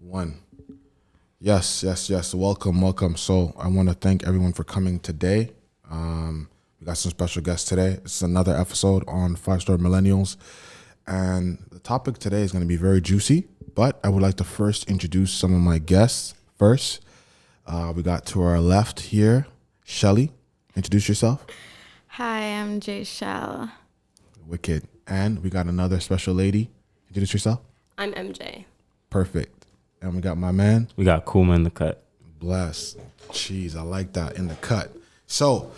One. Yes. Welcome. So I want to thank everyone for coming today. We got some special guests today. This is another episode on 5-Star Millennials. And the topic today is going to be very juicy, but I would like to first introduce some of my guests first. We got to our left here, Shelly. Introduce yourself. Hi, I'm Jay Shell. Wicked. And we got another special lady. Introduce yourself. I'm MJ. Perfect. And we got my man. We got Kuma in the cut. Bless. Jeez, I like that, in the cut. So,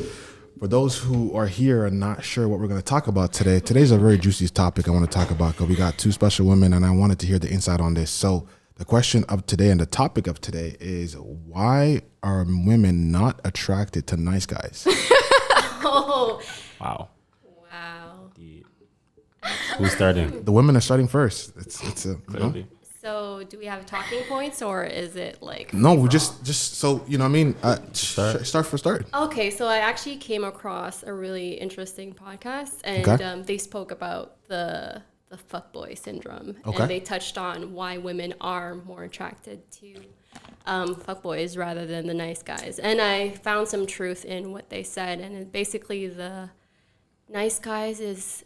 for those who are here and not sure what we're going to talk about today, today's a very juicy topic I want to talk about because we got two special women and I wanted to hear the insight on this. So, the question of today and the topic of today is, why are women not attracted to nice guys? Oh. Wow. Wow. Who's starting? The women are starting first. It's a Clearly. So do we have talking points or is it like... No, we just so, you know what I mean? Start. Okay, so I actually came across a really interesting podcast and Okay. They spoke about the fuckboy syndrome. Okay. And they touched on why women are more attracted to fuckboys rather than the nice guys. And I found some truth in what they said. And basically the nice guys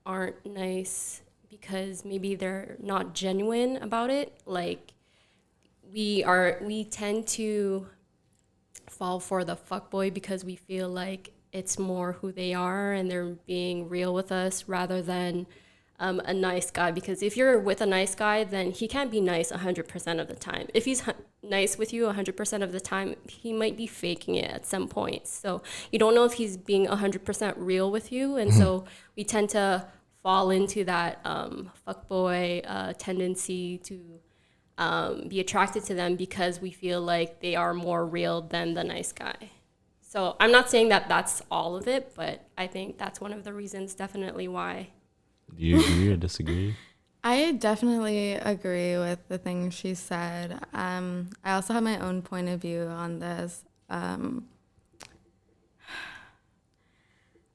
aren't nice because maybe they're not genuine about it. Like we tend to fall for the fuckboy because we feel like it's more who they are and they're being real with us rather than a nice guy. Because if you're with a nice guy, then he can't be nice 100% of the time. If he's nice with you 100% of the time, he might be faking it at some point. So you don't know if he's being 100% real with you. And so we tend to fall into that fuckboy tendency to be attracted to them because we feel like they are more real than the nice guy. So I'm not saying that that's all of it, but I think that's one of the reasons definitely why. Do you agree or disagree? I definitely agree with the things she said. I also have my own point of view on this.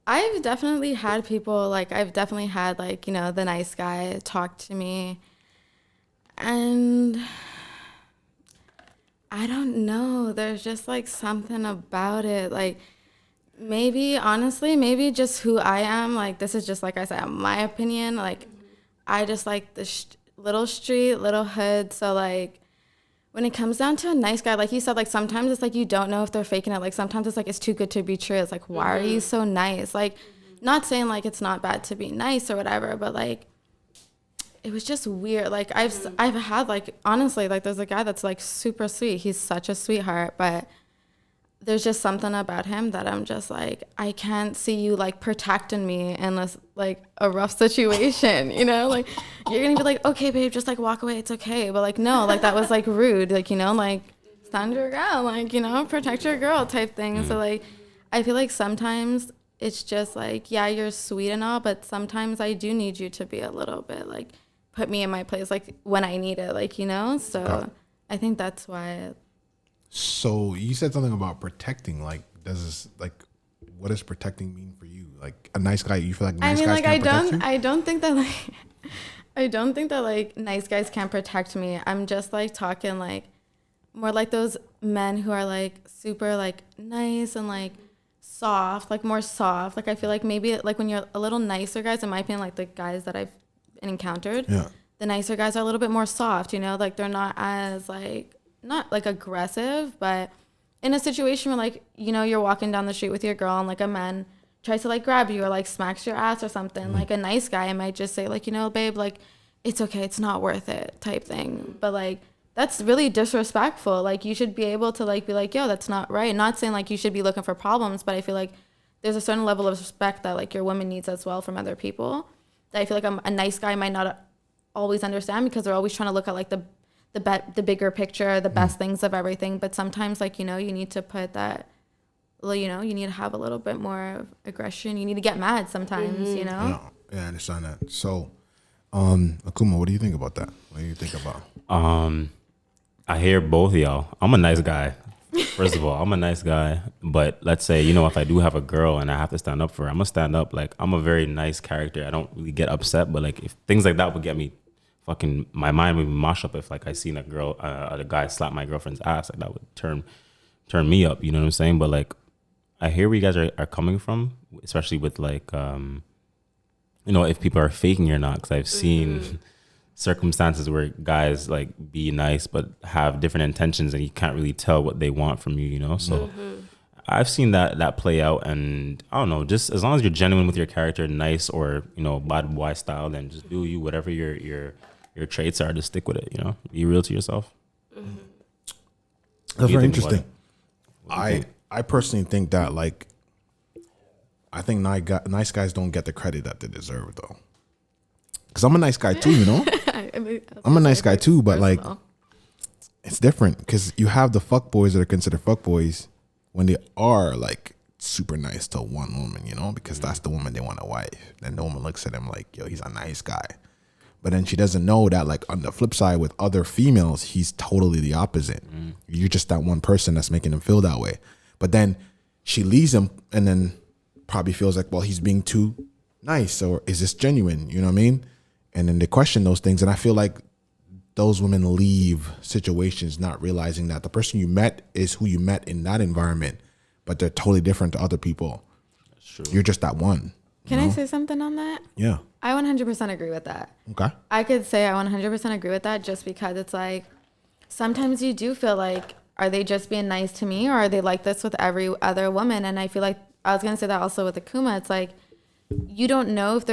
I've definitely had people, the nice guy talk to me. And I don't know. There's just, something about it. Maybe just who I am. This is just, like I said, my opinion. I just like the little street, little hood. So, when it comes down to a nice guy, like you said, sometimes it's you don't know if they're faking it. Sometimes it's it's too good to be true. It's why are you so nice? Not saying it's not bad to be nice or whatever, but it was just weird. I've had honestly, there's a guy that's super sweet. He's such a sweetheart, but there's just something about him that I'm just I can't see you protecting me in this a rough situation, you know? You're gonna be okay, babe, just walk away, it's okay. But no, that was rude, stand your ground, protect your girl type thing. So I feel sometimes it's just yeah, you're sweet and all, but sometimes I do need you to be a little bit put me in my place when I need it, so I think that's why. So you said something about protecting. What does protecting mean for you? A nice guy, you feel nice guys can't protect you? I don't think that nice guys can't protect me. I'm just talking more those men who are super nice and soft, more soft. I feel maybe maybe when you're a little nicer guys, in my opinion, the guys that I've encountered, yeah, the nicer guys are a little bit more soft, they're not as not aggressive, but in a situation where you're walking down the street with your girl and a man tries to grab you or smacks your ass or something, a nice guy might just say babe, it's okay, it's not worth it type thing. But that's really disrespectful. You should be able to be yo, that's not right. Not saying you should be looking for problems, but I feel there's a certain level of respect that your woman needs as well from other people that I feel a nice guy might not always understand because they're always trying to look at the bigger picture, the best things of everything. But sometimes you need to put that, you need to have a little bit more aggression. You need to get mad sometimes, Yeah, I understand that. So, Akuma, what do you think about that? What do you think about? I hear both of y'all. I'm a nice guy. First of all, I'm a nice guy. But let's say, if I do have a girl and I have to stand up for her, I'm going to stand up. I'm a very nice character. I don't really get upset. But if things like that would get me fucking my mind would mash up if like I seen a guy slap my girlfriend's ass. Like that would turn me up. You know what I'm saying? But like, I hear where you guys are coming from, especially with like, if people are faking or not. Because I've seen circumstances where guys like be nice but have different intentions, and you can't really tell what they want from you. So. I've seen that play out, and I don't know, just as long as you're genuine with your character, nice or, bad boy style, then just do you, whatever your traits are, just stick with it, be real to yourself. That's very interesting. I personally think that, like, I think nice guys don't get the credit that they deserve, though. Because I'm a nice guy too, I'm a nice guy too, but like, it's different because you have the fuck boys that are considered fuck boys when they are like super nice to one woman, because that's the woman they want a wife. Then the woman looks at him like, yo, he's a nice guy. But then she doesn't know that, like, on the flip side with other females, he's totally the opposite. You're just that one person that's making him feel that way. But then she leaves him and then probably feels like, well, he's being too nice, or is this genuine? You know what I mean? And then they question those things. And I feel like those women leave situations not realizing that the person you met is who you met in that environment, but they're totally different to other people. That's true. You're just that one. Can I say something on that? Yeah. I 100% agree with that. Okay. I could say I 100% agree with that, just because it's like, sometimes you do feel like, are they just being nice to me, or are they like this with every other woman? And I feel like, I was going to say that also with Akuma, it's like, you don't know if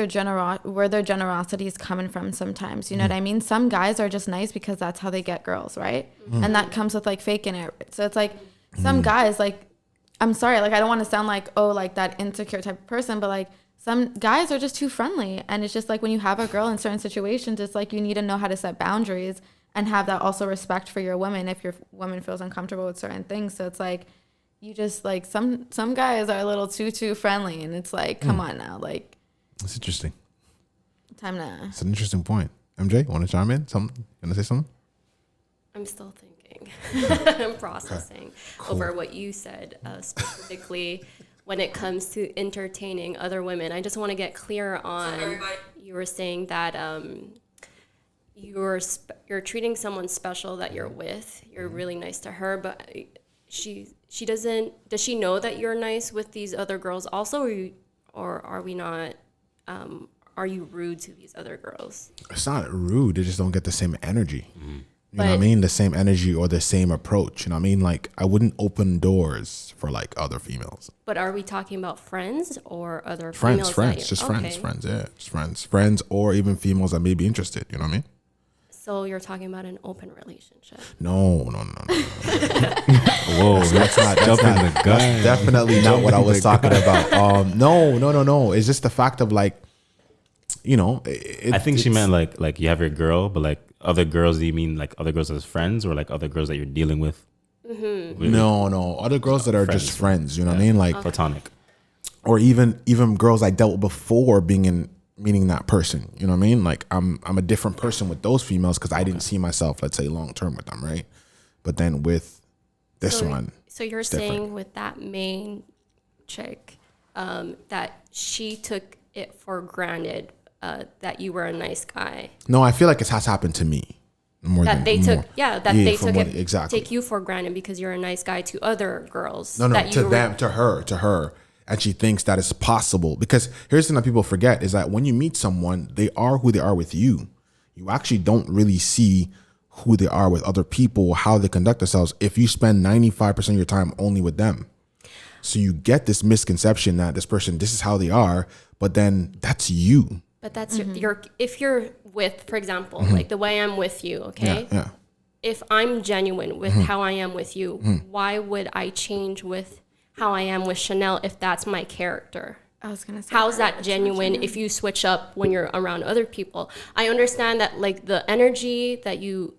where their generosity is coming from sometimes. You know what I mean? Some guys are just nice because that's how they get girls, right? And that comes with like faking it. So it's like, some guys, like, I'm sorry, like, I don't want to sound like, oh, like that insecure type of person, but like, some guys are just too friendly. And it's just like, when you have a girl in certain situations, it's like, you need to know how to set boundaries and have that also respect for your woman if your woman feels uncomfortable with certain things. So it's like, you just like, some guys are a little too friendly, and it's like, come on now, like. That's interesting. It's an interesting point. MJ, want to chime in? You want to say something? I'm still thinking. I'm processing over what you said, specifically when it comes to entertaining other women. I just want to get clear on, you were saying that you're treating someone special that you're with. You're really nice to her, but does she know that you're nice with these other girls also, or are we not, are you rude to these other girls? It's not rude. They just don't get the same energy. You know what I But- mean? The same energy or the same approach. You know what I mean? Like, I wouldn't open doors for like other females. But are we talking about friends or other Friends, females? just friends, or even females that may be interested. You know what I mean? So you're talking about an open relationship. No. Whoa, that's not That's definitely not what I was talking about. No. It's just the fact of like, I think she meant like you have your girl, but like other girls. Do you mean like other girls as friends, or like other girls that you're dealing with? No. Other girls that are just friends. You know what I mean? Like platonic, or even girls I dealt with before meeting that person. You know what I mean? Like I'm a different person with those females because I didn't see myself, let's say, long term with them, right? But then with this one, So you're saying with that main chick, that she took it for granted that you were a nice guy. no, I feel like it has happened to me. They took exactly. take you for granted because you're a nice guy to other girls. No, to her. And she thinks that it's possible. Because here's the thing that people forget is that when you meet someone, they are who they are with you. You actually don't really see who they are with other people, how they conduct themselves, if you spend 95% of your time only with them. So you get this misconception that this person, this is how they are, but then that's you. But that's if you're with, for example, like the way I'm with you, okay? Yeah. If I'm genuine with how I am with you, why would I change with how I am with Chanel if that's my character? I was gonna say, how's that genuine if you switch up when you're around other people? I understand that like the energy that you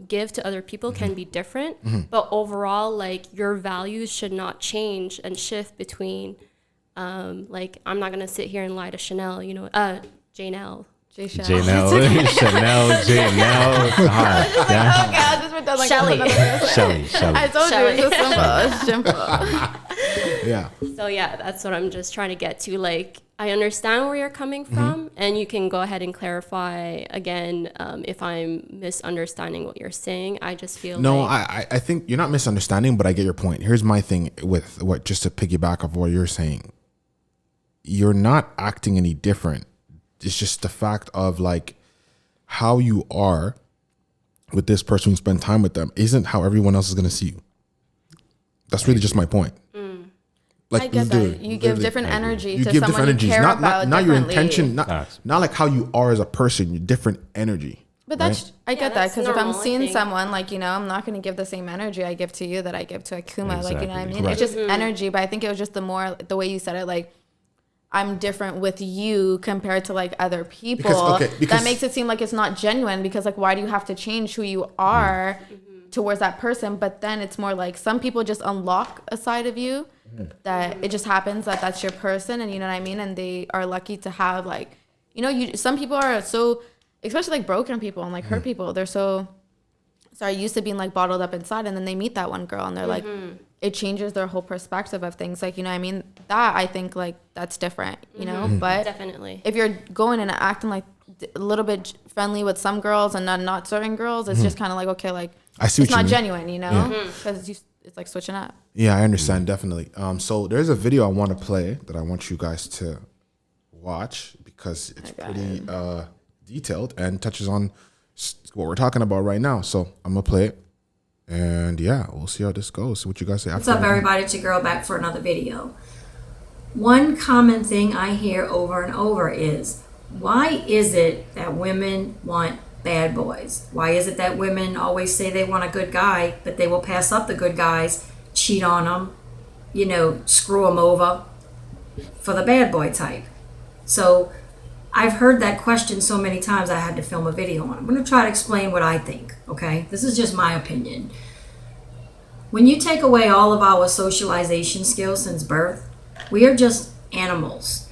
give to other people can be different, but overall, like your values should not change and shift between like I'm not gonna sit here and lie to Chanel, Janelle. Janelle, Shelly. I told you it's so simple. Yeah. So yeah, that's what I'm just trying to get to. Like, I understand where you're coming from, And you can go ahead and clarify again if I'm misunderstanding what you're saying. I just feel I think you're not misunderstanding, but I get your point. Here's my thing with what, just to piggyback off what you're saying. You're not acting any different. It's just the fact of like how you are with this person when you spend time with them isn't how everyone else is going to see you. That's really just my point. Like, I get that. You give different energy to give someone you care about not your differently. intention, not like how you are as a person, your different energy. But that's, I get that, that's because if I'm normal, I seeing think. someone, like, you know, I'm not going to give the same energy I give to you that I give to Akuma. Like, you know what I mean? Correct. It's just energy, but I think it was just the way you said it, like, I'm different with you compared to, like, other people. Because that makes it seem like it's not genuine, because, like, why do you have to change who you are towards that person? But then it's more like some people just unlock a side of you that it just happens that that's your person, and you know what I mean? And they are lucky to have, like, you know, some people are so, especially like broken people and like hurt people, they're so used to being like bottled up inside, and then they meet that one girl and they're like, it changes their whole perspective of things. Like, you know what I mean? That, I think, like, that's different, you know? But Definitely. if you're going and acting like a little bit friendly with some girls and not certain girls, it's just kind of like, okay, like, I see it's what you not mean. genuine, you know? Because it's like switching up. Yeah, I understand, definitely. So there's a video I want to play that I want you guys to watch because it's pretty detailed and touches on what we're talking about right now. So I'm going to play it. And yeah, we'll see how this goes. See what you guys say. What's up, everybody? It's your girl back for another video. One common thing I hear over and over is, why is it that women want bad boys? Why is it that women always say they want a good guy, but they will pass up the good guys, cheat on them, you know, screw them over for the bad boy type? So I've heard that question so many times I had to film a video on it. I'm going to try to explain what I think, okay? This is just my opinion. When you take away all of our socialization skills since birth, we are just animals.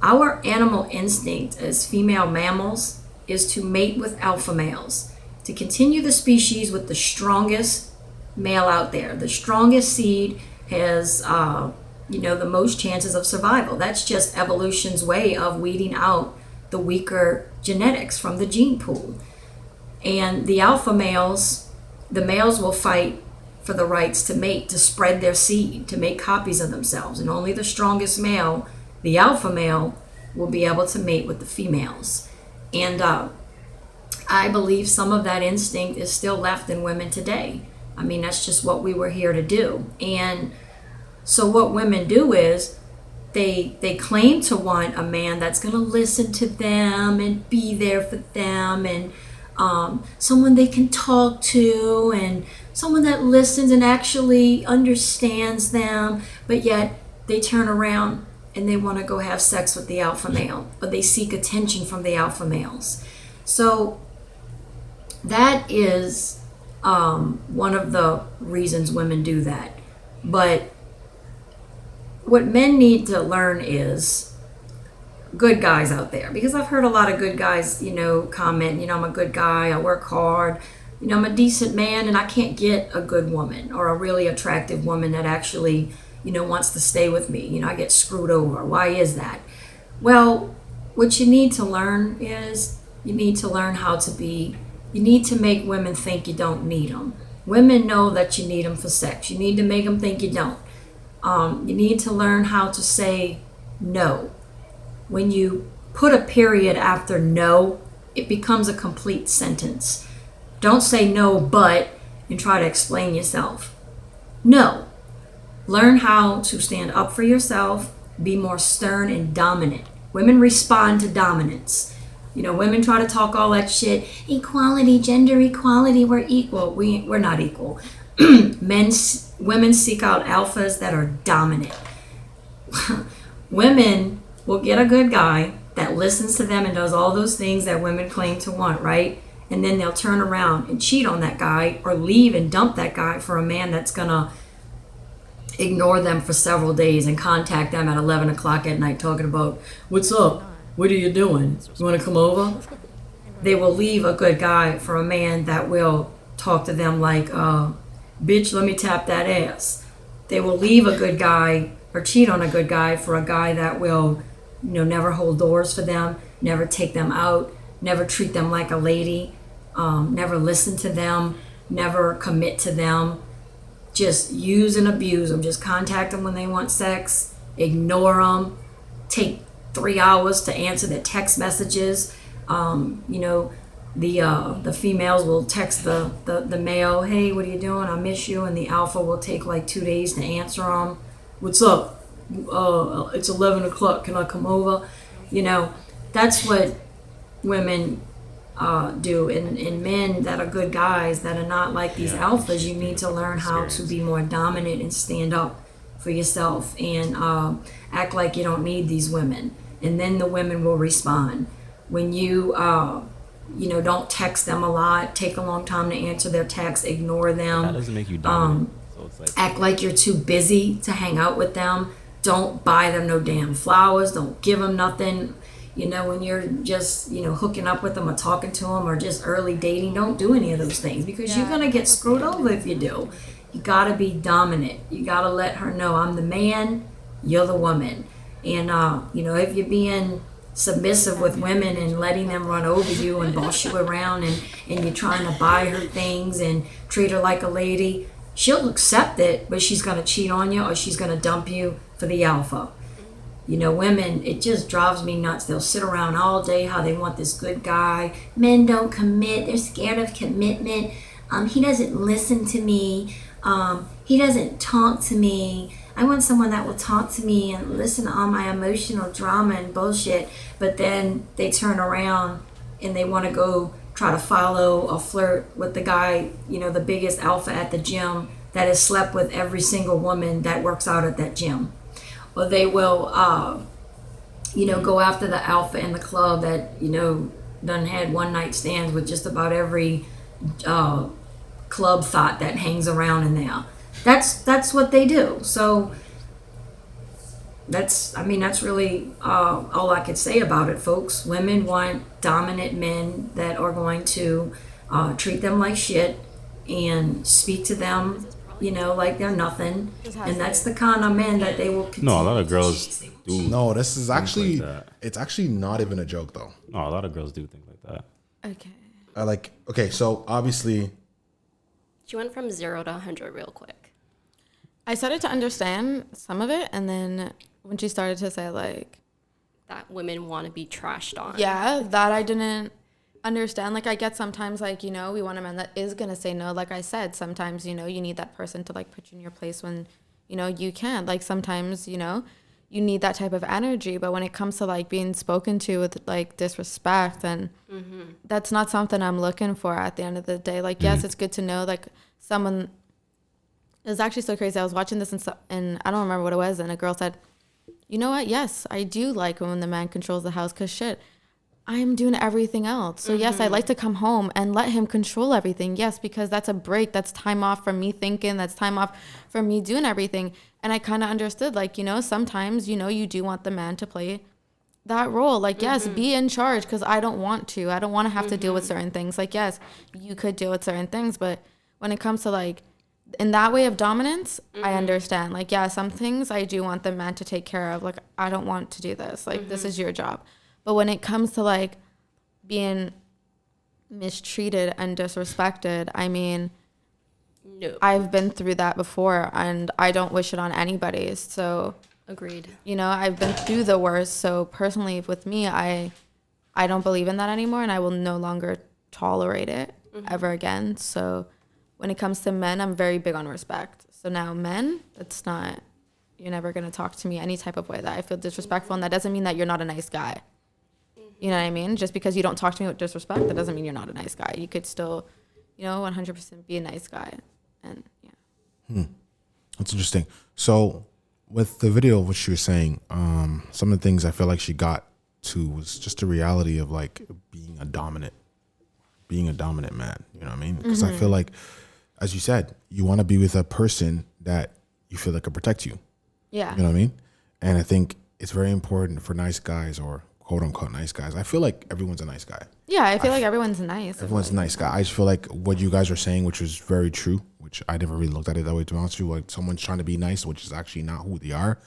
Our animal instinct as female mammals is to mate with alpha males, to continue the species with the strongest male out there. The strongest seed has the most chances of survival. That's just evolution's way of weeding out the weaker genetics from the gene pool. And the alpha males, the males will fight for the rights to mate, to spread their seed, to make copies of themselves. And only the strongest male, the alpha male, will be able to mate with the females. And I believe some of that instinct is still left in women today. I mean, that's just what we were here to do. And so what women do is they claim to want a man that's going to listen to them and be there for them, and someone they can talk to, and someone that listens and actually understands them, but yet they turn around and they want to go have sex with the alpha male, but they seek attention from the alpha males. So that is one of the reasons women do that. But what men need to learn is good guys out there, because I've heard a lot of good guys, comment, I'm a good guy, I work hard, I'm a decent man, and I can't get a good woman or a really attractive woman that actually, wants to stay with me. I get screwed over. Why is that? Well, what you need to learn is you need to learn how to be, you need to make women think you don't need them. Women know that you need them for sex. You need to make them think you don't. You need to learn how to say no. When you put a period after no, it becomes a complete sentence. Don't say no, but, and try to explain yourself. No. Learn how to stand up for yourself, be more stern and dominant. Women respond to dominance. Women try to talk all that shit, equality, gender equality, we're equal. We're not equal. Women seek out alphas that are dominant. Women will get a good guy that listens to them and does all those things that women claim to want, right? And then they'll turn around and cheat on that guy or leave and dump that guy for a man that's gonna ignore them for several days and contact them at 11 o'clock at night talking about, what's up? What are you doing? You want to come over? They will leave a good guy for a man that will talk to them like, bitch, let me tap that ass. They will leave a good guy or cheat on a good guy for a guy that will, never hold doors for them. never take them out, never treat them like a lady, never listen to them, never commit to them. Just use and abuse them. Just contact them when they want sex, ignore them, take 3 hours to answer their text messages. The females will text the male, hey, what are you doing? I miss you. And the alpha will take like 2 days to answer them. What's up? It's 11 o'clock. Can I come over? That's what women do. And men that are good guys, that are not like these alphas, you need to learn how to be more dominant and stand up for yourself and act like you don't need these women. And then the women will respond. When you don't text them a lot, take a long time to answer their texts, ignore them. That doesn't make you dominant. So it's like, act like you're too busy to hang out with them. Don't buy them no damn flowers. Don't give them nothing. When you're just, hooking up with them or talking to them or just early dating, don't do any of those things because you're going to get screwed over if you do. You got to be dominant. You got to let her know, I'm the man, you're the woman. And, if you're being submissive with women and letting them run over you and boss you around and you're trying to buy her things and treat her like a lady, she'll accept it, but she's going to cheat on you or she's going to dump you for the alpha. Women, it just drives me nuts. They'll sit around all day how they want this good guy. Men don't commit. They're scared of commitment. He doesn't listen to me. He doesn't talk to me. I want someone that will talk to me and listen to all my emotional drama and bullshit. But then they turn around and they want to go try to follow or flirt with the guy, the biggest alpha at the gym that has slept with every single woman that works out at that gym. Or they will, go after the alpha in the club that, done had one night stands with just about every club thought that hangs around in there. That's what they do. So that's really all I could say about it, folks. Women want dominant men that are going to treat them like shit and speak to them, like they're nothing. And that's the kind of men that they will continue. No, a lot of girls do. No, this is actually, like that. It's actually not even a joke though. No, a lot of girls do think like that. Okay. So obviously, She went from 0 to 100 real quick. I started to understand some of it, and then when she started to say That women want to be trashed on. yeah, that I didn't understand. I get sometimes we want a man that is gonna say no. Like I said, sometimes you need that person to put you in your place when you can't. Sometimes you need that type of energy, but when it comes to being spoken to with disrespect, then that's not something I'm looking for at the end of the day. Yes, it's good to know someone. It was actually so crazy. I was watching this and I don't remember what it was, and a girl said, you know what, yes, I do like when the man controls the house, because shit, I am doing everything else. So yes, I like to come home and let him control everything. Yes, because that's a break. That's time off from me thinking. That's time off from me doing everything. And I kind of understood, sometimes, you do want the man to play that role. Yes, be in charge, because I don't want to. I don't want to have to deal with certain things. Yes, you could deal with certain things, but when it comes to in that way of dominance, I understand. Yeah, some things I do want the man to take care of. I don't want to do this. This is your job. But when it comes to being mistreated and disrespected, No. I've been through that before, and I don't wish it on anybody. So Agreed. I've been through the worst. So personally, with me, I don't believe in that anymore, and I will no longer tolerate it ever again. So when it comes to men, I'm very big on respect. So now men, it's not, you're never going to talk to me any type of way that I feel disrespectful. And that doesn't mean that you're not a nice guy. You know what I mean? Just because you don't talk to me with disrespect, that doesn't mean you're not a nice guy. You could still, 100% be a nice guy. And yeah. that's interesting. So with the video of what she was saying, some of the things I feel like she got to was just the reality of being a dominant man. You know what I mean? Because I feel like, as you said, you want to be with a person that you feel like can protect you. Yeah. You know what I mean? And I think it's very important for nice guys, or quote unquote nice guys. I feel like everyone's a nice guy. Yeah, I feel like everyone's nice. Everyone's a nice guy. I just feel like what you guys are saying, which was very true, which I never really looked at it that way, to be honest with you, someone's trying to be nice, which is actually not who they are.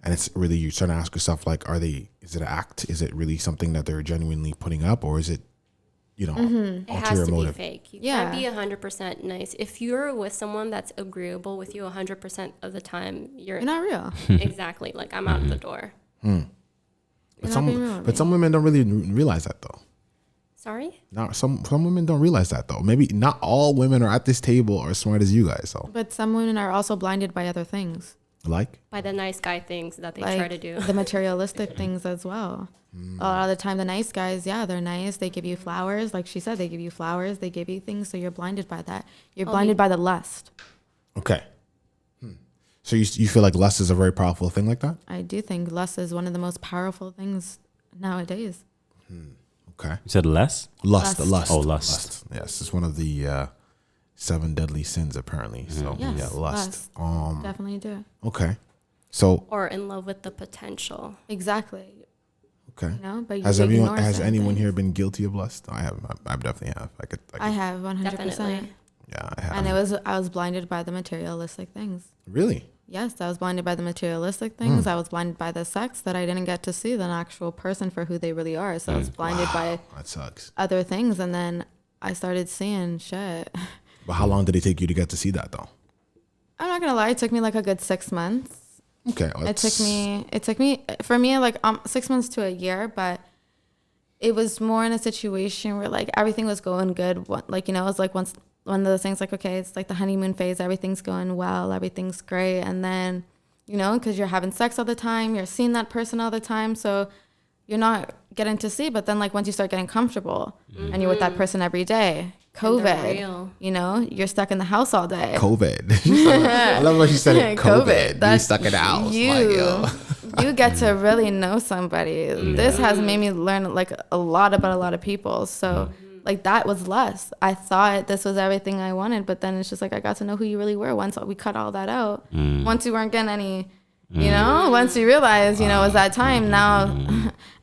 and it's really, you're trying to ask yourself, like, is it an act? Is it really something that they're genuinely putting up, or is it, It has ulterior to motive? be fake. You Yeah. can't be 100% nice. If you're with someone that's agreeable with you 100% of the time, you're You're not real. exactly like I'm out the door. But You're not being real with me. some women don't really realize that though. Sorry? Now, some women don't realize that though. Maybe not all women are at this table are as smart as you guys. So, But some women are also blinded by other things, like, By the nice guy things that they like try to do. the materialistic things as well. A lot of the time, the nice guys, yeah, they're nice. They give you flowers, like she said. They give you flowers. They give you things, so you're blinded by that. You're blinded by the lust. okay. So you feel like lust is a very powerful thing like that? I do think lust is one of the most powerful things nowadays. Okay. You said less? Lust. Lust. Oh, lust. Yes, it's one of the 7 deadly sins apparently. So Yes, yeah, lust. Definitely do. Okay. So Or in love with the potential. Exactly. okay. You know, but you Has ignore has certain anyone things. here been guilty of lust? I have. I definitely have. I have 100%. Definitely. Yeah, I have. And I was blinded by the materialistic things. Really? Yes, I was blinded by the materialistic things. I was blinded by the sex that I didn't get to see the actual person for who they really are. So I was blinded by That sucks. other things, and then I started seeing shit. But how long did it take you to get to see that though? I'm not gonna lie, it took me like a good 6 months. Okay. It took me for me like 6 months to a year, but it was more in a situation where like everything was going good. Like, you know, it was like once one of those things like, okay, it's like the honeymoon phase, everything's going well, everything's great, and then, you know, because you're having sex all the time, you're seeing that person all the time, so you're not getting to see. But then like once you start getting comfortable and you're with that person every day, And they're COVID, real. you know, you're stuck in the house all day. COVID. I love when she said it. COVID. You That's stuck in the house. You, Like, yo. you get to really know somebody. This has made me learn like a lot about a lot of people. So like that was lust. I thought this was everything I wanted, but then it's just like I got to know who you really were once we cut all that out. Once you weren't getting any, you know, once you realize, you know, it was that time. Now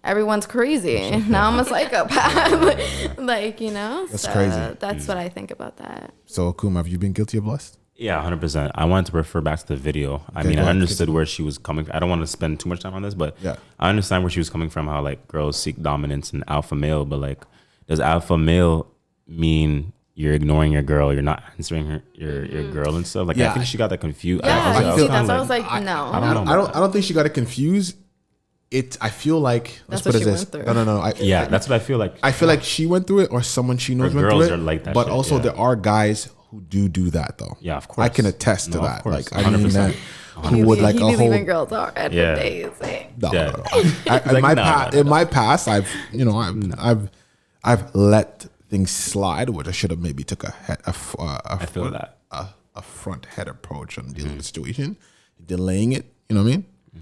everyone's crazy. Now I'm a psychopath. Like, you know, That's so crazy. That's what I think about that. So, Kuma, have you been guilty of lust? Yeah, 100%. I wanted to refer back to the video. I mean, go I ahead. understood where she was coming from. I don't want to spend too much time on this, but Yeah. I understand where she was coming from, how like girls seek dominance and alpha male, but like, does alpha male mean you're ignoring your girl, you're not answering your girl and stuff? Like, Yeah. I think she got that confused. Yeah, I you feel- see, that's why I kinda was like, no. I don't think she got it confused. I feel like let's That's put what it she this. went through. No. Yeah, that's what I feel like. I feel like she went through it, or someone she knows Or went girls through it. are like that But shit, also, yeah. there are guys who do that though. Yeah, of course. I can attest to No, of that. course. Like, I mean 100%. that who would like he a be whole. leaving girls out for Yeah. days. No, Yeah. no. In Like, my no, past, no, no. in my past, I've let things slide, which I should have maybe took a feel that. a front head approach on dealing with the situation, delaying it. You know what I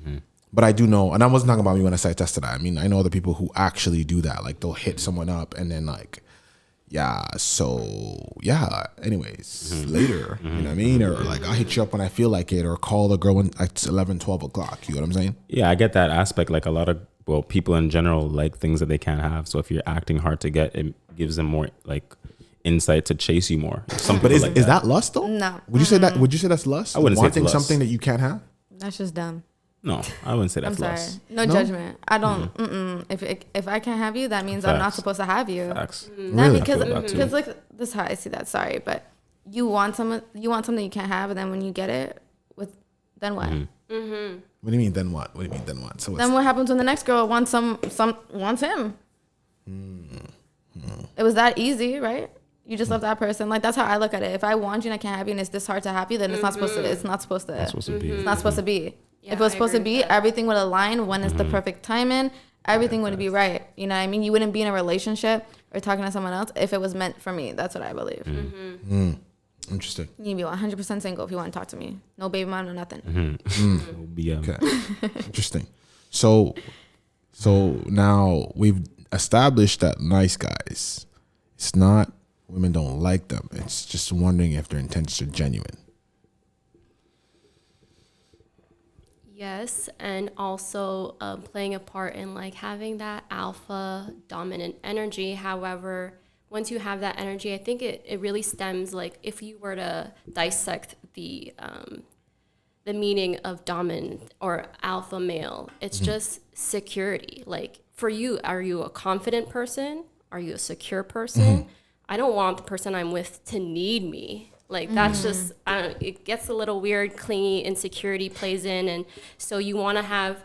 mean? But I do know, and I wasn't talking about me when I said tested that. I mean, I know the people who actually do that. Like they'll hit someone up and then like, yeah. So yeah. Anyways, later. You know what I mean? Or like I'll hit you up when I feel like it, or call the girl when it's 11, 12 o'clock. You know what I'm saying? Yeah, I get that aspect. Like a lot of people in general like things that they can't have. So if you're acting hard to get, it gives them more like insight to chase you more. Some But people is like is that lust though? No. Would you say that? Would you say that's lust? I wouldn't say it's Wanting lust. something that you can't have. That's just dumb. No, I wouldn't say I'm that's sorry. lust. No judgment. I don't. If I can't have you, that means I'm not Facts. supposed to have you. Facts. No, Really? because I feel that too. like this is how I see that. Sorry, but you want something you can't have, and then when you get it, then what? What do you mean? Then what? What do you mean? Then what? So Then what happens when the next girl wants wants him? It was that easy, right? You just love that person. Like that's how I look at it. If I want you and I can't have you, and it's this hard to have you, then it's not supposed to. It's not supposed to. That's supposed to be. It's not supposed to be. Yeah, if it was I supposed to agree be, with that. everything would align when it's the perfect timing. Everything would be right. You know what I mean? You wouldn't be in a relationship or talking to someone else if it was meant for me. That's what I believe. interesting. You need to be 100% single if you want to talk to me. No baby mom, no nothing. It'll be, Okay, interesting. So now we've established that nice guys. It's not women don't like them. It's just wondering if their intentions are genuine. Yes, and also playing a part in like having that alpha dominant energy. However, once you have that energy, I think it really stems like if you were to dissect the the meaning of dominant or alpha male. It's just security. Like for you, are you a confident person? Are you a secure person? I don't want the person I'm with to need me. Like that's just, I don't, it gets a little weird, clingy, insecurity plays in. And so you want to have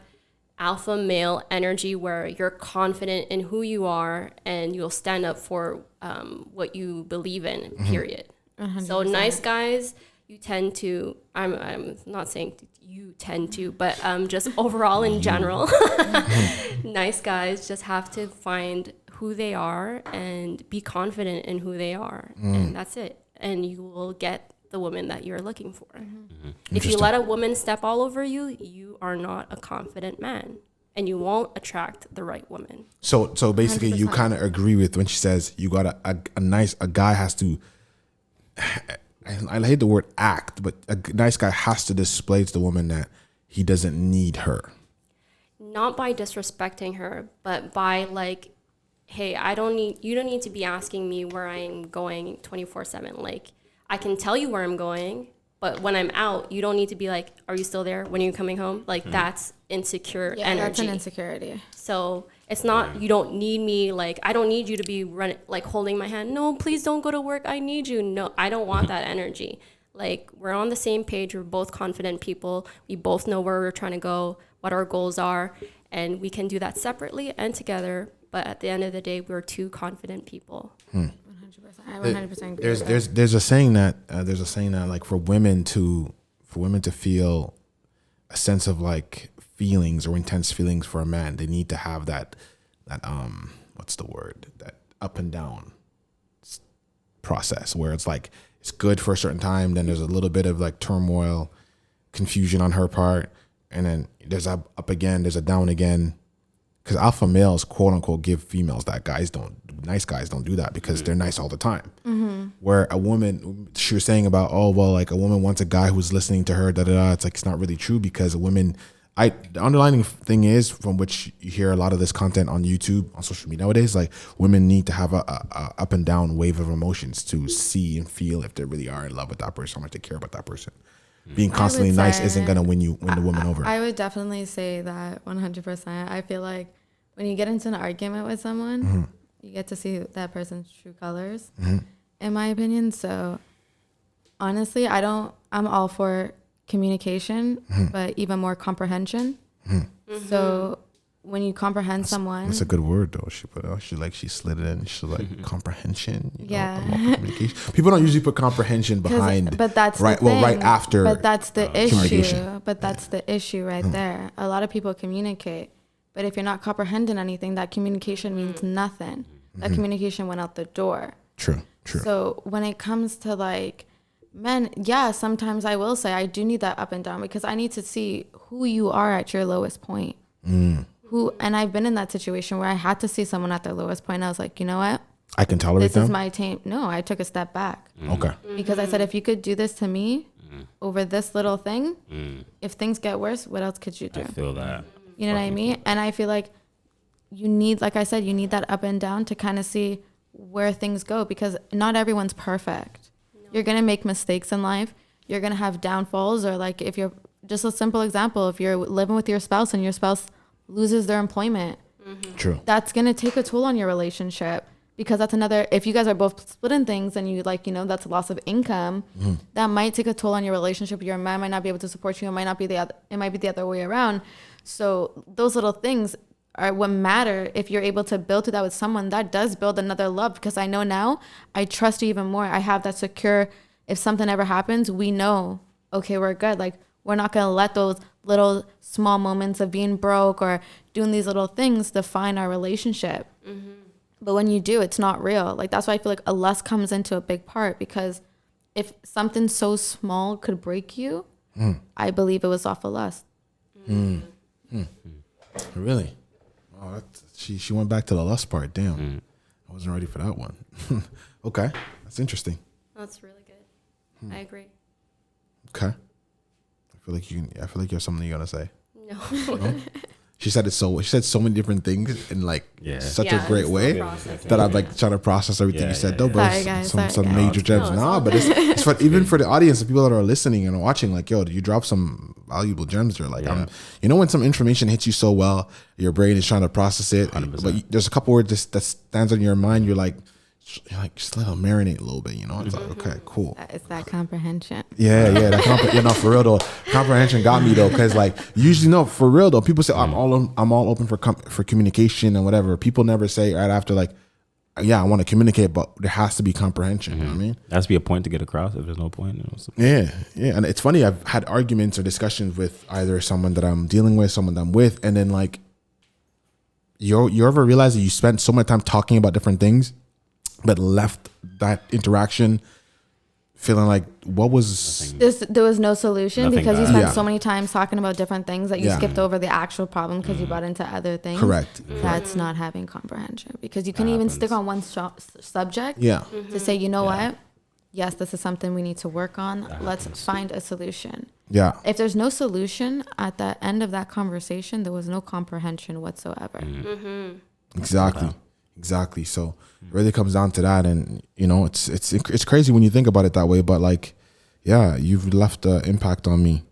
alpha male energy where you're confident in who you are and you'll stand up for what you believe in, period. 100%. So nice guys, you tend to, I'm not saying you tend to, but just overall in general, nice guys just have to find who they are and be confident in who they are. And that's it. And you will get the woman that you're looking for. If you let a woman step all over you, you are not a confident man. And you won't attract the right woman. So basically 100%. You kind of agree with when she says you got a guy has to, I hate the word act, but a nice guy has to display to the woman that he doesn't need her. Not by disrespecting her, but by like, hey, you don't need to be asking me where I'm going 24/7. Like, I can tell you where I'm going, but when I'm out, you don't need to be like, are you still there? When are you coming home? Like, that's insecure energy. That's an insecurity. So it's not, you don't need me. Like, I don't need you to be like holding my hand. No, please don't go to work. I need you. No, I don't want that energy. Like, we're on the same page. We're both confident people. We both know where we're trying to go, what our goals are, and we can do that separately and together. But at the end of the day, we're two confident people. 100%. I 100% agree. There's a saying that like for women to feel a sense of like feelings or intense feelings for a man, they need to have that what's the word, that up and down process where it's like it's good for a certain time, then there's a little bit of like turmoil, confusion on her part, and then there's a up again, there's a down again. Because alpha males, quote unquote, give females that nice guys don't do that because they're nice all the time. Where a woman, she was saying about, oh, well, like a woman wants a guy who's listening to her, It's like, it's not really true because the underlying thing is from which you hear a lot of this content on YouTube, on social media nowadays, like women need to have a up and down wave of emotions to see and feel if they really are in love with that person, how much they care about that person. Being constantly nice isn't going to win the woman over. I would definitely say that 100%. I feel like when you get into an argument with someone, you get to see that person's true colors, in my opinion. So honestly, I'm all for communication, but even more comprehension. So when you comprehend someone, that's a good word though. She slid it in. She's like comprehension. Communication. People don't usually put comprehension behind. But that's right. The thing. Well, right after. But that's the issue. But that's the issue right there. A lot of people communicate, but if you're not comprehending anything, that communication means nothing. That communication went out the door. True. So when it comes to like men, sometimes I will say I do need that up and down because I need to see who you are at your lowest point. And I've been in that situation where I had to see someone at their lowest point. I was like, you know what? I can tolerate them. This is my team. No, I took a step back. Okay. Because I said, if you could do this to me over this little thing, if things get worse, what else could you do? I feel that. You know what I mean? And I feel like you need, like I said, you need that up and down to kind of see where things go because not everyone's perfect. No. You're going to make mistakes in life. You're going to have downfalls or like if you're, just a simple example, if you're living with your spouse and your spouse loses their employment. True. That's going to take a toll on your relationship because that's another, if you guys are both splitting things and you like, that's a loss of income, that might take a toll on your relationship. Your man might not be able to support you. It might be the other way around. So those little things are what matter. If you're able to build to that with someone, that does build another love because I know now I trust you even more. I have that secure, if something ever happens, we know, okay, we're good. Like we're not going to let those little small moments of being broke or doing these little things define our relationship. But when you do, it's not real. Like that's why I feel like a lust comes into a big part because if something so small could break you, I believe it was off of lust. Really? Oh, she went back to the lust part. Damn, I wasn't ready for that one. Okay, that's interesting. That's really good. I agree. Okay. I feel like you have something you're gonna say. No. She said so many different things in like such a Yeah, great it's way processing. that I'm like trying to process everything you said though. But Sorry, guys. some Sorry, guys. major gems. No, it's Nah, all but it's for, even for the audience, the people that are listening and watching, like, yo, you drop some valuable gems there. Like, you know, when some information hits you so well, your brain is trying to process it, 100%. but there's a couple words that stands on your mind. You're like just let it marinate a little bit, you know. It's like, okay, cool. It's that comprehension. Yeah. You know, for real though, comprehension got me though, because like usually, no, for real though, people say I'm all open for communication and whatever. People never say right after like, yeah, I want to communicate, but there has to be comprehension. You know what I mean? There has to be a point to get across. If there's no point, you know, so. Yeah, and it's funny. I've had arguments or discussions with either someone that I'm dealing with, someone that I'm with, and then like, you ever realize that you spent so much time talking about different things, but left that interaction feeling like what was There was no solution Nothing because you bad. spent Yeah. so many times talking about different things that you Yeah. skipped over the actual problem because you got into other things. correct? That's not having comprehension, because you can even stick on one subject Yeah, to say, you know what? Yes, this is something we need to work on. Let's find a solution. yeah, If there's no solution at the end of that conversation, there was no comprehension whatsoever. exactly. So it really comes down to that, and you know, it's crazy when you think about it that way. But like, yeah, you've left an impact on me.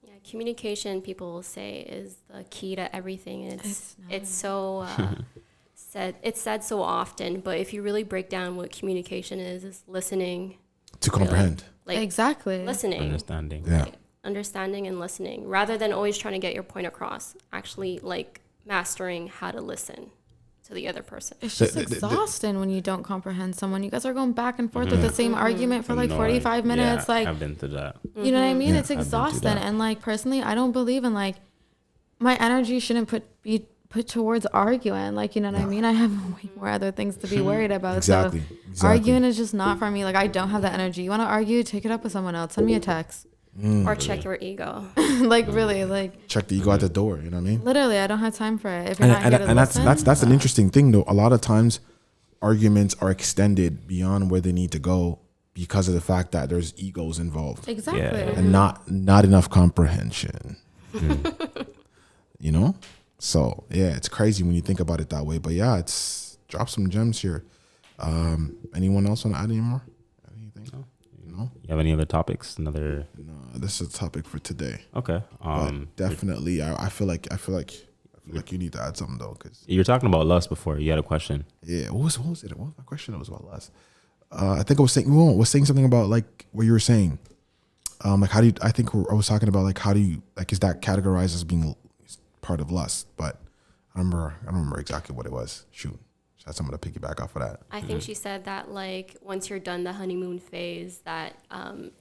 Yeah, communication, people will say, is the key to everything. It's so said so often, but if you really break down what communication is listening, To comprehend. like Exactly. listening, Understanding. Yeah. like, understanding and listening, rather than always trying to get your point across. Actually, like mastering how to listen to the other person. It's just exhausting when you don't comprehend someone. You guys are going back and forth with the same argument for like No, 45 minutes. yeah, Like, I've been through that. you know what I mean? Yeah. It's I've been through exhausting. that. And like, personally, I don't believe in like, my energy shouldn't be put towards arguing. Like, you know what I mean? I have way more other things to be worried about. Exactly. So arguing is just not for me. Like, I don't have that energy. You want to argue? Take it up with someone else. Send me a text. Or check your ego. Like, really, like, Check the ego at the door. You know what I mean? literally, I don't have time for it. If you're not here to listen, that's an interesting thing though. A lot of times arguments are extended beyond where they need to go because of the fact that there's egos involved exactly. Yeah. and not enough comprehension. You know? So yeah, it's crazy when you think about it that way. But yeah, it's drop some gems here. Anyone else want to add any more? Anything? No? You have any other topics? Another. No, this is a topic for today. Okay. But definitely, I feel like you need to add something though, because You were talking about lust before. You had a question. yeah, what was it? What was my question? It was about lust. I think I was saying something about like what you were saying. Like how do you? I was talking about like how do you like is that categorized as being part of lust? But I don't remember exactly what it was. Shoot, just had someone to piggyback off of that. I think she said that like once you're done the honeymoon phase, that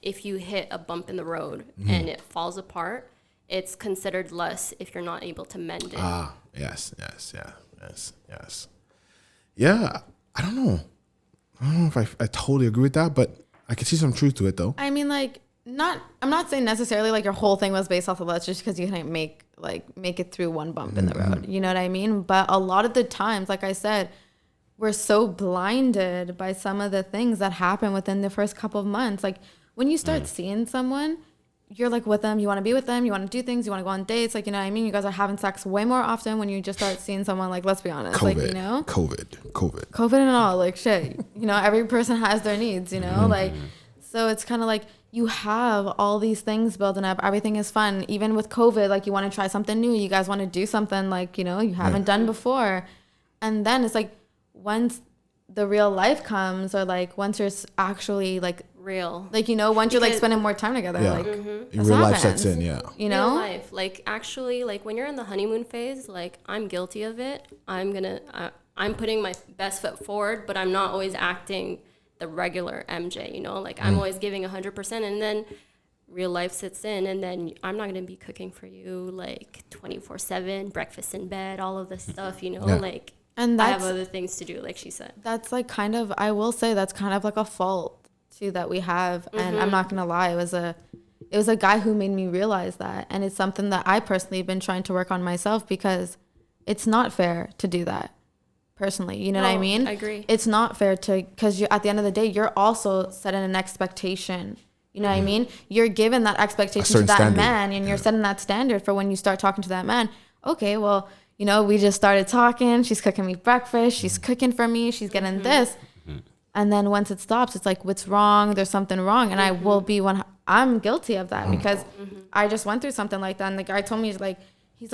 if you hit a bump in the road and it falls apart, it's considered lust if you're not able to mend it. Ah, yes. Yeah, I don't know if I totally agree with that, but I can see some truth to it though. I mean, like, I'm not saying necessarily like your whole thing was based off of lust just because you couldn't make it through one bump in the road. You know what I mean? But a lot of the times, like I said, we're so blinded by some of the things that happen within the first couple of months. Like when you start seeing someone, you're like with them, you want to be with them, you want to do things, you want to go on dates. Like, you know what I mean? You guys are having sex way more often when you just start seeing someone, like, let's be honest, COVID, like, you know, COVID. and all, like, shit, you know, every person has their needs, you know, like, so it's kind of like you have all these things building up. Everything is fun. Even with COVID, like, you want to try something new. You guys want to do something like, you know, you haven't done before. And then it's like once the real life comes, or like once you're actually like, Real. like, you know, once you're like Because- spending more time together, Yeah, like, in real life sets in. Yeah, you Real know, life. Like actually, like when you're in the honeymoon phase, like I'm guilty of it. I'm putting my best foot forward, but I'm not always acting the regular MJ, you know, like I'm always giving 100%, and then real life sits in, and then I'm not going to be cooking for you like 24/7, breakfast in bed, all of this stuff, you know, Yeah. like And I have that's- other things to do, like she said. that's like kind of, I will say that's kind of like a fault too that we have. And I'm not gonna lie, it was a guy who made me realize that, and it's something that I personally have been trying to work on myself, because it's not fair to do that personally, you know what I No, mean? I agree. It's not fair to, because you, at the end of the day, you're also setting an expectation, you know what I mean? You're given that expectation to certain that standard. man, and you're setting that standard for when you start talking to that man. okay, well, you know, we just started talking. She's cooking me breakfast. She's cooking for me. She's getting this. And then once it stops, it's like, what's wrong? There's something wrong. And I will be I'm guilty of that because I just went through something like that. And the guy told me, he's like,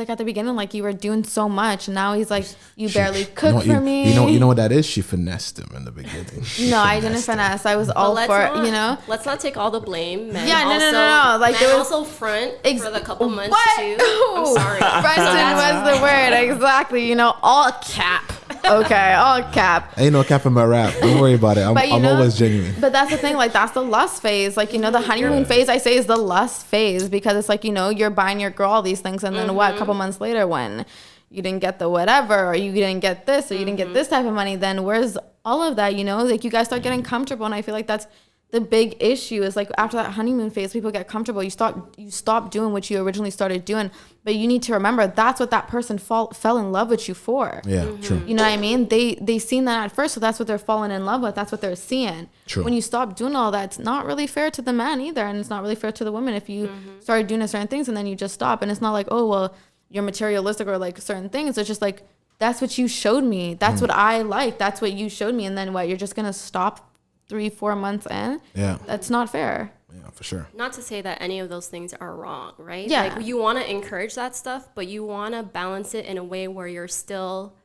at the beginning, like, you were doing so much. And now he's like, you barely cook for me. You know what that is? She finessed him in the beginning. No, I didn't finesse. I was all for it, you know? Let's not take all the blame. Men Yeah, also, no. Like, men there was also front for the couple months What? too. I'm sorry. Fronting was the word. Exactly. You know, all cap. Okay, all cap. Ain't no cap in my rap. Don't worry about it. I'm always genuine. But that's the thing, like, that's the lust phase. Like, you know, the honeymoon phase, I say, is the lust phase because it's like, you know, you're buying your girl all these things, and then what, a couple months later when you didn't get the whatever, or you didn't get this, or you didn't get this type of money, then where's all of that, you know? Like, you guys start getting comfortable, and I feel like that's the big issue is, like, after that honeymoon phase, people get comfortable. You stop doing what you originally started doing, but you need to remember that's what that person fell in love with you for. Yeah, true. You know what I mean? They seen that at first, so that's what they're falling in love with. That's what they're seeing. True. When you stop doing all that, it's not really fair to the man either, and it's not really fair to the woman if you started doing certain things and then you just stop. And it's not like, oh, well, you're materialistic or like certain things. It's just like, that's what you showed me. That's what I like. That's what you showed me. And then what? You're just gonna stop 3-4 months in? Yeah. That's not fair. Yeah, for sure. Not to say that any of those things are wrong, right? Yeah. Like, you want to encourage that stuff, but you want to balance it in a way where you're still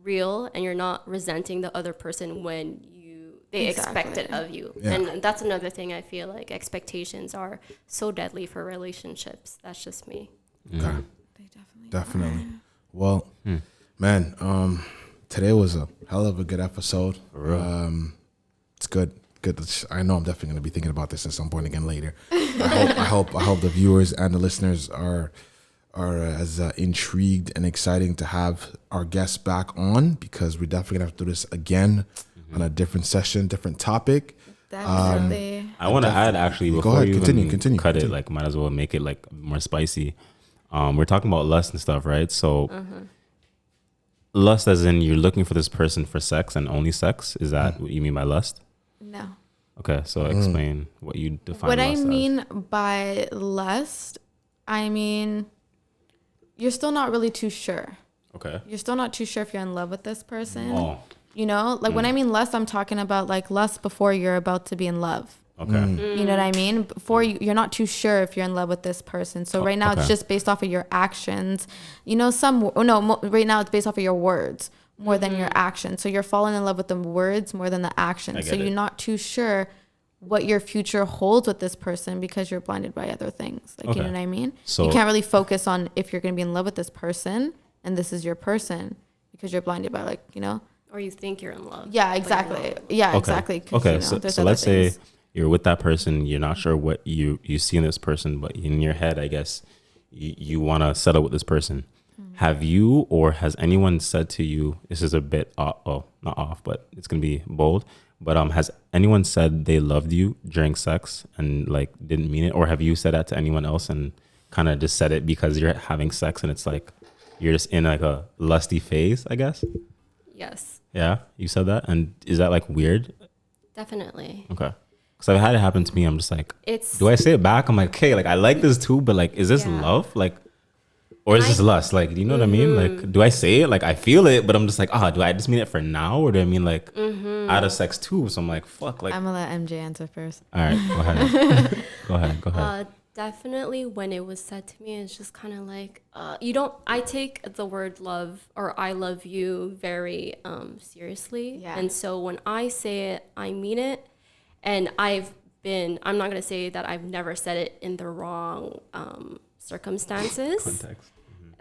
real and you're not resenting the other person when they expect it of you. Yeah. And that's another thing I feel like expectations are so deadly for relationships. That's just me. Okay. They Definitely. Well, man, today was a hell of a good episode. It's good. I know I'm definitely going to be thinking about this at some point again later. I hope the viewers and the listeners are as intrigued and exciting to have our guests back on, because we're definitely going to have to do this again on a different session, different topic. Definitely. I want to add, actually, before ahead, you continue. it, like, might as well make it like more spicy. We're talking about lust and stuff, right? So lust as in you're looking for this person for sex and only sex. Is that what you mean by lust? No. Okay, so explain what you define What lust I as. mean by lust, I mean, you're still not really too sure. Okay. You're still not too sure if you're in love with this person. Oh. You know, like when I mean lust, I'm talking about like lust before you're about to be in love. Okay. You know what I mean? Before you're not too sure if you're in love with this person. So right now it's just based off of your actions. You know, right now it's based off of your words more than your actions. So you're falling in love with the words more than the actions. So you're not too sure what your future holds with this person because you're blinded by other things. Like, you know what I mean? So you can't really focus on if you're going to be in love with this person and this is your person because you're blinded by, like, you know. Or you think you're in love. Yeah, exactly. Yeah, exactly. Okay, you know, so let's say you're with that person, you're not sure what you see in this person, but in your head, I guess, you want to settle with this person. Have you, or has anyone said to you, this is a bit not off, but it's going to be bold, but has anyone said they loved you during sex and like didn't mean it? Or have you said that to anyone else and kind of just said it because you're having sex and it's like you're just in like a lusty phase, I guess? Yes. Yeah, you said that? And is that like weird? Definitely. Okay. Because I've had it happen to me. I'm just like, It's do I say it back? I'm like, okay, like I like this too, but like, is this love? Like, or is this lust? Like, do you know what I mean? Like, do I say it? Like, I feel it, but I'm just like, do I just mean it for now? Or do I mean like out of sex too? So I'm like, fuck. Like, I'm going to let MJ answer first. all right, go ahead. go ahead. Definitely when it was said to me, it's just kind of like, I take the word love or I love you very seriously. Yeah. And so when I say it, I mean it. And I'm not going to say that I've never said it in the wrong circumstances. Context.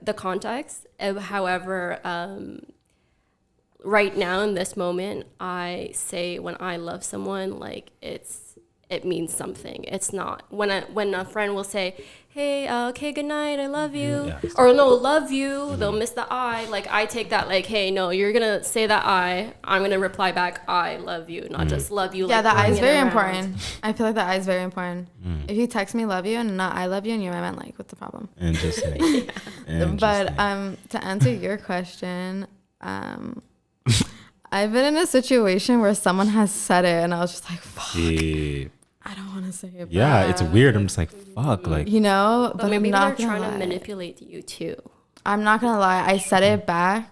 The context. However, right now in this moment, I say when I love someone, like it means something. It's not when a friend will say, hey, okay, good night, I love you, or no, love you, they'll miss the I. Like I take that like, hey, no, you're gonna say that I'm gonna reply back, I love you, not just love you. Yeah, like, the I is bring it very around. important. I feel like the I is very important. If you text me love you and not I love you and you're my man, like, what's the problem? Interesting. But to answer your question, I've been in a situation where someone has said it and I was just like, fuck, Yeah. I don't want to say it. Yeah, back. it's weird. I'm just like, fuck. Like, You know, But maybe I'm not they're gonna trying to lie. manipulate you too. I'm not gonna lie, I said it back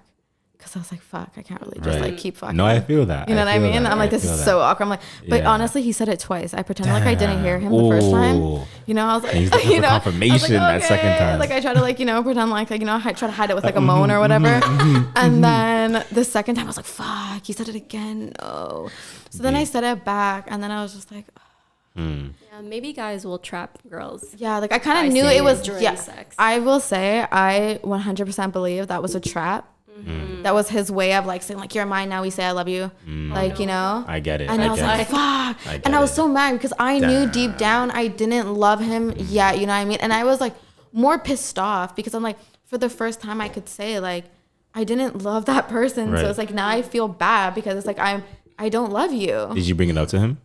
because I was like, fuck, I can't really just like keep fucking. No, I feel that. You know what I mean? I'm like, this is so awkward. I'm like, but honestly, he said it twice. I pretended like I didn't hear him the first time. You know, I was like, and he's looking you for know, confirmation that second time. Like I try to like, you know, pretend like you know, I try to hide it with like a moan or whatever. And then the second time I was like, fuck, he said it again. No. So then I said it back, and then I was just like, Yeah, maybe guys will trap girls. yeah, like I kind by of knew saying it was during sex. I will say I 100% believe that was a trap. That was his way of like saying like, you're mine now, we say I love you. Like, you know, I get it. and I was like, fuck. And I was so mad because I knew deep down I didn't love him yet, you know what I mean? And I was like more pissed off because I'm like, for the first time I could say like I didn't love that person. Right. So it's like now I feel bad because it's like I don't love you. Did you bring it up to him?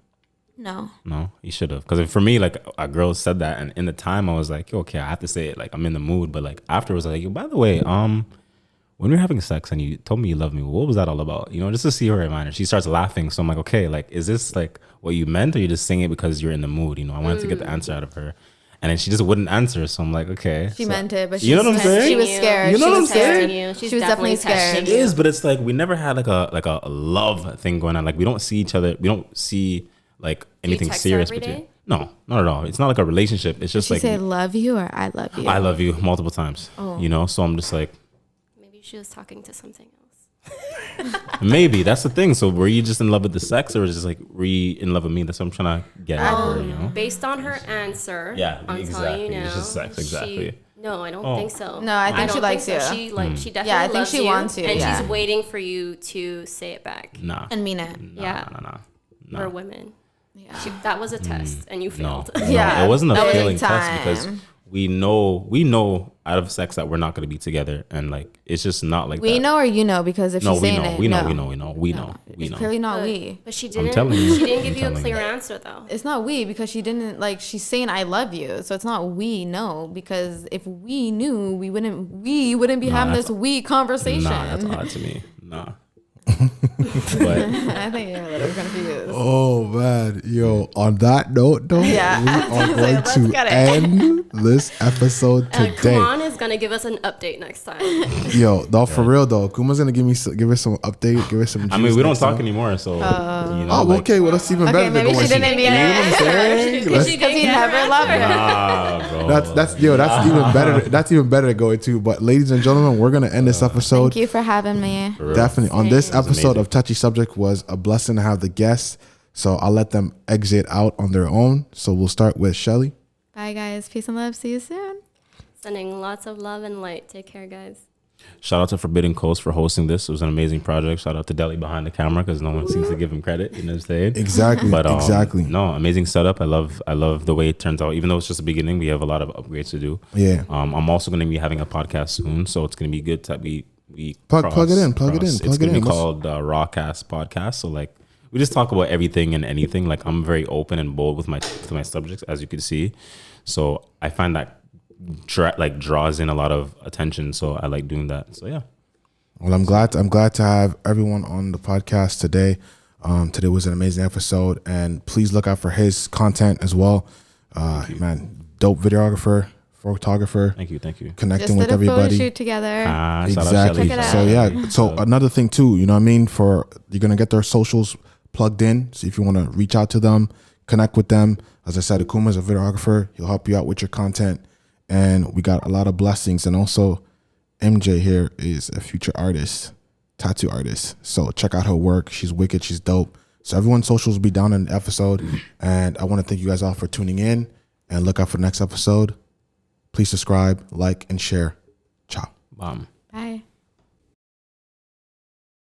No. No, you should have. Because for me, like a girl said that, and in the time I was like, okay, I have to say it. Like I'm in the mood, but like afterwards, I was like, yo, by the way, when we were having sex and you told me you love me, what was that all about? You know, just to see her mind. And she starts laughing. So I'm like, okay, like is this like what you meant, or you just saying it because you're in the mood? You know, I wanted to get the answer out of her, and then she just wouldn't answer. So I'm like, okay, She so, meant it, but you know what I'm saying? She was scared. You know She what was I'm saying? scared. She's She was definitely scared. testing It you. is, but it's like we never had like a love thing going on. Like we don't see each other. We don't see like anything text her serious every between. day? No, not at all. It's not like a relationship. It's just She like say love you or I love you. I love you multiple times. You know, so I'm just like Maybe she was talking to something else. maybe that's the thing. So were you just in love with the sex, or was just like were you in love with me? That's what I'm trying to get at her. You know, Based on her answer, Yeah, I'm exactly. telling you now. It's just sex, exactly. No, I don't think so. No, I think she don't likes so. you. She she definitely Yeah, I think loves she you, wants you, and yeah. she's waiting for you to say it back. nah, and mean it. Yeah, nah. for women. Yeah. That was a test, and you No, failed. Yeah, it wasn't a that was failing test time. because we know out of sex that we're not going to be together, and like it's just not like We that. know or you know because if No, she's we saying know, it, we know, no. we know. It's clearly not we. But she I'm didn't. telling you. She didn't give I'm you a telling clear you. answer though. It's not we because she didn't like. She's saying I love you, so it's not we know because if we knew, we wouldn't be having that's- this we conversation. Nah, that's odd to me. Nah. But I think you're a little confused. Oh man, yo! On that note, though, Yeah. we are going Let's to get it. end this episode And today. Kuman is gonna give us an update next time. Yo, no, for real though, Kuma's gonna give us some update, give us some. I mean, juice we don't next talk time. anymore, so you know. Oh, like, okay. Well, that's even Okay, better. than maybe going she to- didn't mean You know what I'm it. saying? Because she Because he didn't get never her loved answer. her. Nah, bro. That's even better. That's even better to go into. But ladies and gentlemen, we're gonna end this episode. Thank you for having me. For real. Definitely on this Same. episode amazing. of Touchy Subject was a blessing to have the guests. So I'll let them exit out on their own. So we'll start with Shelly. Bye guys. Peace and love. See you soon. Sending lots of love and light. Take care, guys. Shout out to Forbidden Coast for hosting this. It was an amazing project. Shout out to Deli behind the camera because no one seems to give him credit. You know what I'm saying? Exactly. But exactly. No, amazing setup. I love the way it turns out. Even though it's just the beginning, we have a lot of upgrades to do. Yeah. I'm also going to be having a podcast soon, so it's going to be good that we Plug it in. It's going to be called Rawcast Podcast. So like we just talk about everything and anything. Like I'm very open and bold with my subjects, as you can see. So I find that draws in a lot of attention. So I like doing that. So yeah. Well, I'm glad to have everyone on the podcast today. Today was an amazing episode, and please look out for his content as well. Man, dope videographer, photographer. Thank you. Connecting Just with did a photo everybody. shoot together. Shout out Exactly. Shelly. Check it out. So yeah. So another thing too, you know what I mean? For you're gonna get their socials plugged in. So if you want to reach out to them, connect with them. As I said, Akuma is a videographer. He'll help you out with your content. And we got a lot of blessings. And also MJ here is a future artist, tattoo artist. So check out her work. She's wicked. She's dope. So everyone's socials will be down in the episode. And I want to thank you guys all for tuning in and look out for the next episode. Please subscribe, like, and share. Ciao. Bam. Bye.